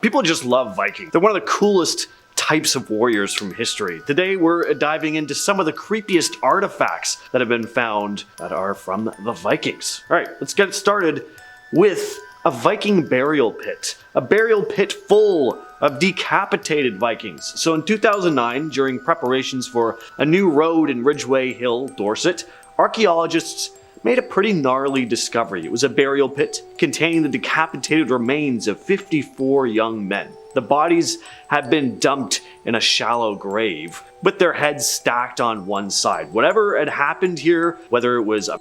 People just love Vikings. They're one of the coolest types of warriors from history. Today we're diving into some of the creepiest artifacts that have been found that are from the Vikings. Alright, let's get started with a Viking burial pit. A burial pit full of decapitated Vikings. So in 2009, during preparations for a new road in Ridgeway Hill, Dorset, archaeologists made a pretty gnarly discovery. It was a burial pit containing the decapitated remains of 54 young men. The bodies had been dumped in a shallow grave, with their heads stacked on one side. Whatever had happened here, whether it was a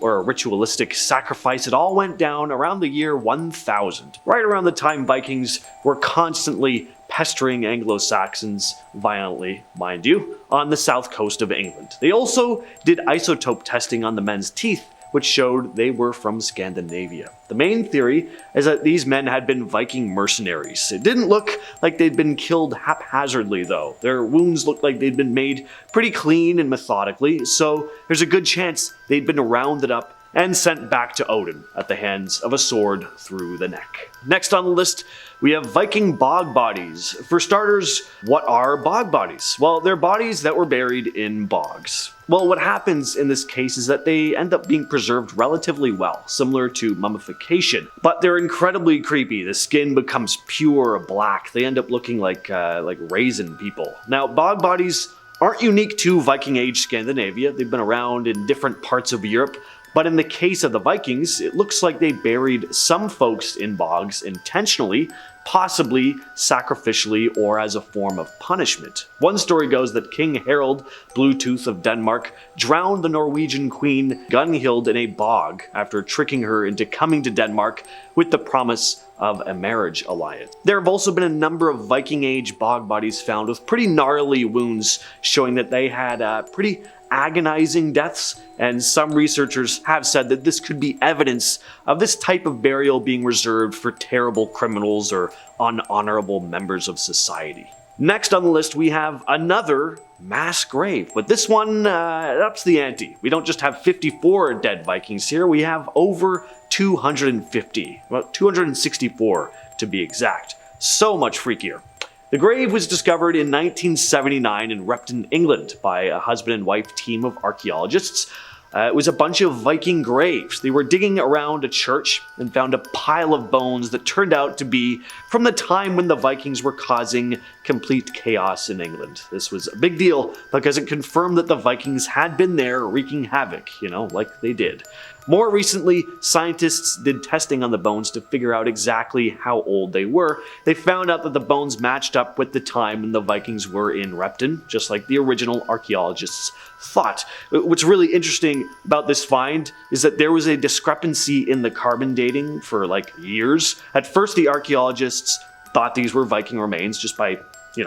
or a ritualistic sacrifice, it all went down around the year 1000, right around the time Vikings were constantly pestering Anglo-Saxons, violently, mind you, on the south coast of England. They also did isotope testing on the men's teeth, which showed they were from Scandinavia. The main theory is that these men had been Viking mercenaries. It didn't look like they'd been killed haphazardly though. Their wounds looked like they'd been made pretty clean and methodically, so there's a good chance they'd been rounded up and sent back to Odin at the hands of a sword through the neck. Next on the list, we have Viking Bog Bodies. For starters, what are bog bodies? Well, they're bodies that were buried in bogs. Well, what happens in this case is that they end up being preserved relatively well, similar to mummification, but they're incredibly creepy. The skin becomes pure black. They end up looking like raisin people. Now, bog bodies aren't unique to Viking Age Scandinavia. They've been around in different parts of Europe. But in the case of the Vikings, it looks like they buried some folks in bogs intentionally, possibly sacrificially or as a form of punishment. One story goes that King Harald Bluetooth of Denmark drowned the Norwegian queen Gunhild in a bog after tricking her into coming to Denmark with the promise of a marriage alliance. There have also been a number of Viking Age bog bodies found with pretty gnarly wounds, showing that they had pretty agonizing deaths, and some researchers have said that this could be evidence of this type of burial being reserved for terrible criminals or unhonorable members of society. Next on the list, we have another mass grave, but this one ups the ante. We don't just have 54 dead Vikings here, we have over 250, about 264 to be exact. So much freakier. The grave was discovered in 1979 in Repton, England by a husband and wife team of archaeologists. It was a bunch of Viking graves. They were digging around a church and found a pile of bones that turned out to be from the time when the Vikings were causing complete chaos in England. This was a big deal because it confirmed that the Vikings had been there wreaking havoc, like they did. More recently, scientists did testing on the bones to figure out exactly how old they were. They found out that the bones matched up with the time when the Vikings were in Repton, just like the original archaeologists thought. What's really interesting about this find is that there was a discrepancy in the carbon dating for years. At first, the archaeologists thought these were Viking remains just by,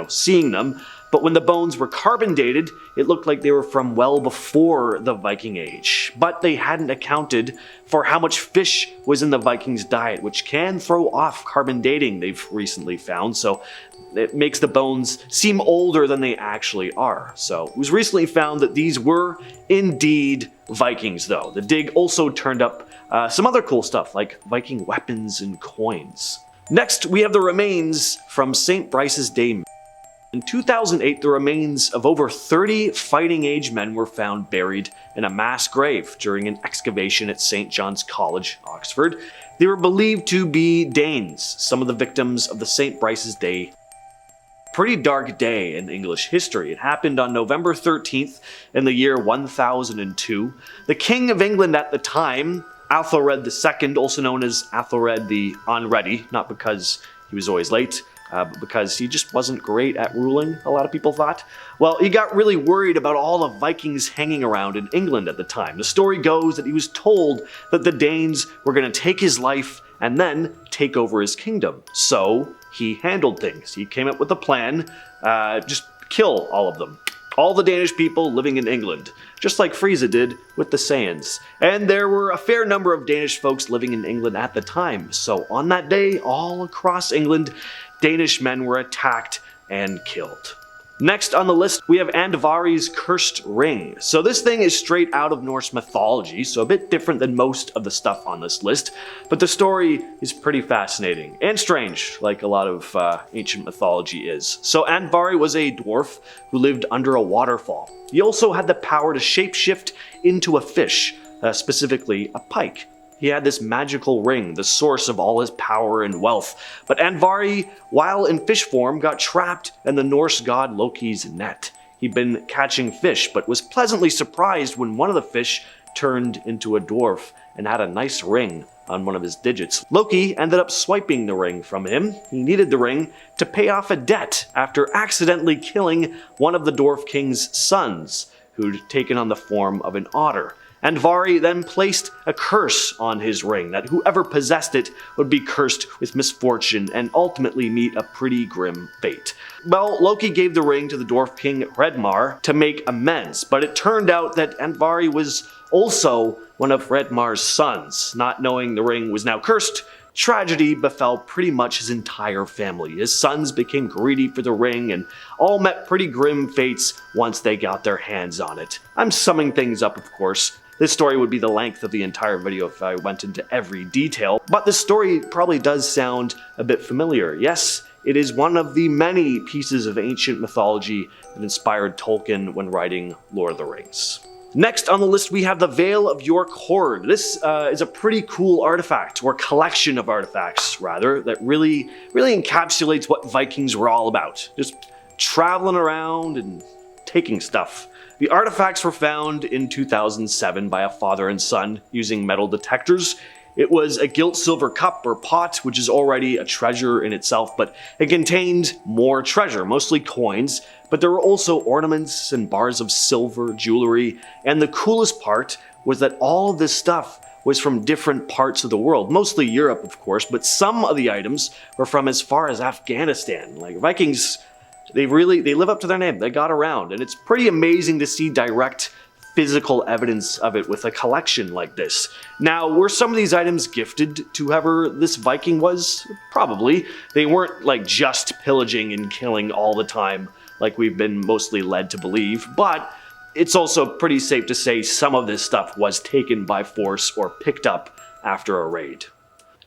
seeing them. But when the bones were carbon dated, it looked like they were from well before the Viking Age. But they hadn't accounted for how much fish was in the Vikings' diet, which can throw off carbon dating, they've recently found. So it makes the bones seem older than they actually are. So it was recently found that these were indeed Vikings, though. The dig also turned up some other cool stuff, like Viking weapons and coins. Next, we have the remains from St. Brice's Day. In 2008, the remains of over 30 fighting age men were found buried in a mass grave during an excavation at St. John's College, Oxford. They were believed to be Danes, some of the victims of the St. Brice's Day. Pretty dark day in English history. It happened on November 13th in the year 1002. The King of England at the time, Athelred II, also known as Athelred the Unready, not because he was always late, but because he just wasn't great at ruling, a lot of people thought. Well, he got really worried about all the Vikings hanging around in England at the time. The story goes that he was told that the Danes were going to take his life and then take over his kingdom. So he handled things. He came up with a plan, just kill all of them. All the Danish people living in England, just like Frieza did with the Saiyans. And there were a fair number of Danish folks living in England at the time. So on that day, all across England, Danish men were attacked and killed. Next on the list, we have Andvari's Cursed Ring. So this thing is straight out of Norse mythology, so a bit different than most of the stuff on this list, but the story is pretty fascinating and strange, like a lot of ancient mythology is. So Andvari was a dwarf who lived under a waterfall. He also had the power to shapeshift into a fish, specifically a pike. He had this magical ring, the source of all his power and wealth. But Andvari, while in fish form, got trapped in the Norse god Loki's net. He'd been catching fish, but was pleasantly surprised when one of the fish turned into a dwarf and had a nice ring on one of his digits. Loki ended up swiping the ring from him. He needed the ring to pay off a debt after accidentally killing one of the dwarf king's sons, who'd taken on the form of an otter. Andvari then placed a curse on his ring, that whoever possessed it would be cursed with misfortune and ultimately meet a pretty grim fate. Well, Loki gave the ring to the dwarf king Hredmar to make amends, but it turned out that Andvari was also one of Hredmar's sons. Not knowing the ring was now cursed, tragedy befell pretty much his entire family. His sons became greedy for the ring and all met pretty grim fates once they got their hands on it. I'm summing things up, of course. This story would be the length of the entire video if I went into every detail, but this story probably does sound a bit familiar. Yes, it is one of the many pieces of ancient mythology that inspired Tolkien when writing Lord of the Rings. Next on the list, we have the Vale of York Hoard. This is a pretty cool artifact, or collection of artifacts, rather, that really encapsulates what Vikings were all about. Just traveling around and taking stuff. The artifacts were found in 2007 by a father and son using metal detectors. It was a gilt silver cup or pot, which is already a treasure in itself, but it contained more treasure, mostly coins, but there were also ornaments and bars of silver, jewelry, and the coolest part was that all of this stuff was from different parts of the world, mostly Europe, of course, but some of the items were from as far as Afghanistan. Like, Vikings, they live up to their name. They got around, and it's pretty amazing to see direct physical evidence of it with a collection like this. Now, were some of these items gifted to whoever this Viking was? Probably. They weren't like just pillaging and killing all the time like we've been mostly led to believe, but it's also pretty safe to say some of this stuff was taken by force or picked up after a raid.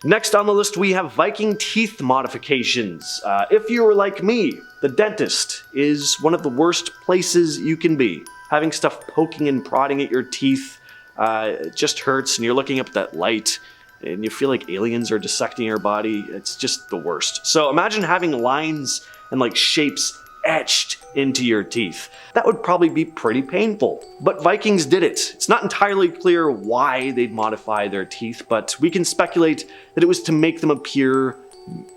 Next on the list, we have Viking teeth modifications. If you were like me, the dentist is one of the worst places you can be. Having stuff poking and prodding at your teeth, it just hurts, and you're looking up at that light, and you feel like aliens are dissecting your body. It's just the worst. So imagine having lines and like shapes etched into your teeth. That would probably be pretty painful. But Vikings did it. It's not entirely clear why they'd modify their teeth, but we can speculate that it was to make them appear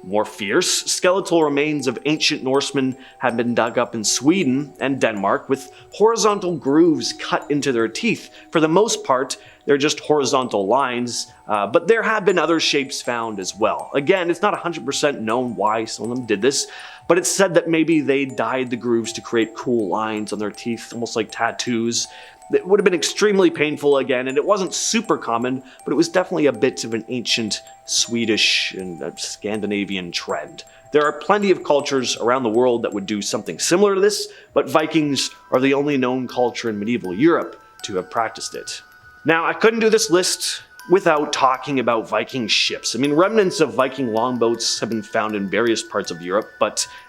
more fierce. Skeletal remains of ancient Norsemen have been dug up in Sweden and Denmark with horizontal grooves cut into their teeth. For the most part, they're just horizontal lines, but there have been other shapes found as well. Again, it's not 100% known why some of them did this, but it's said that maybe they dyed the grooves to create cool lines on their teeth, almost like tattoos. It would have been extremely painful again, and it wasn't super common, but it was definitely a bit of an ancient Swedish and Scandinavian trend. There are plenty of cultures around the world that would do something similar to this, but Vikings are the only known culture in medieval Europe to have practiced it. Now, I couldn't do this list without talking about Viking ships. I mean, remnants of Viking longboats have been found in various parts of Europe,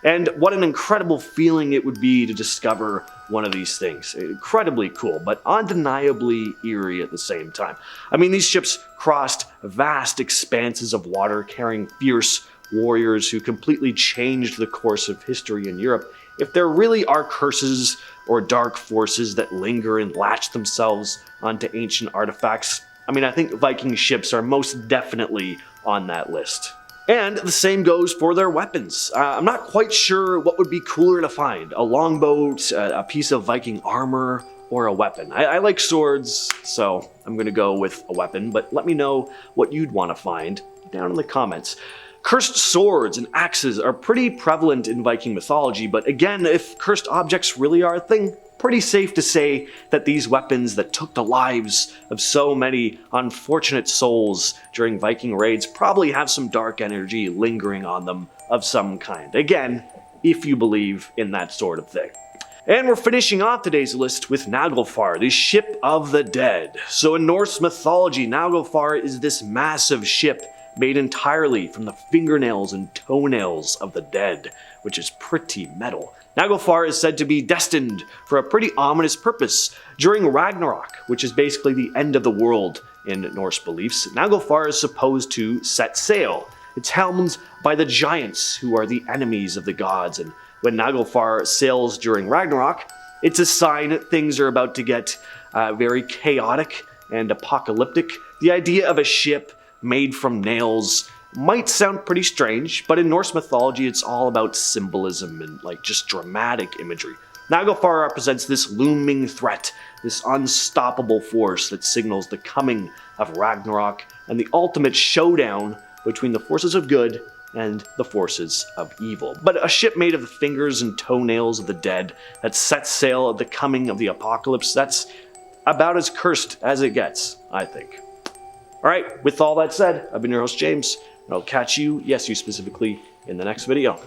and what an incredible feeling it would be to discover one of these things. Incredibly cool, but undeniably eerie at the same time. I mean, these ships crossed vast expanses of water carrying fierce warriors who completely changed the course of history in Europe. If there really are curses or dark forces that linger and latch themselves onto ancient artifacts, I mean, I think Viking ships are most definitely on that list. And the same goes for their weapons. I'm not quite sure what would be cooler to find. A longboat, a piece of Viking armor, or a weapon. I like swords, so I'm gonna go with a weapon, but let me know what you'd want to find down in the comments. Cursed swords and axes are pretty prevalent in Viking mythology, but again, if cursed objects really are a thing, pretty safe to say that these weapons that took the lives of so many unfortunate souls during Viking raids probably have some dark energy lingering on them of some kind. Again, if you believe in that sort of thing. And we're finishing off today's list with Naglfar, the ship of the dead. So in Norse mythology, Naglfar is this massive ship made entirely from the fingernails and toenails of the dead, which is pretty metal. Naglfar is said to be destined for a pretty ominous purpose. During Ragnarok, which is basically the end of the world in Norse beliefs, Naglfar is supposed to set sail. It's helmed by the giants, who are the enemies of the gods, and when Naglfar sails during Ragnarok, it's a sign that things are about to get very chaotic and apocalyptic. The idea of a ship made from nails might sound pretty strange, but in Norse mythology it's all about symbolism and like just dramatic imagery. Naglfar represents this looming threat, this unstoppable force that signals the coming of Ragnarok and the ultimate showdown between the forces of good and the forces of evil. But a ship made of the fingers and toenails of the dead that sets sail at the coming of the apocalypse, that's about as cursed as it gets, I think. Alright, with all that said, I've been your host James, and I'll catch you, yes you specifically, in the next video.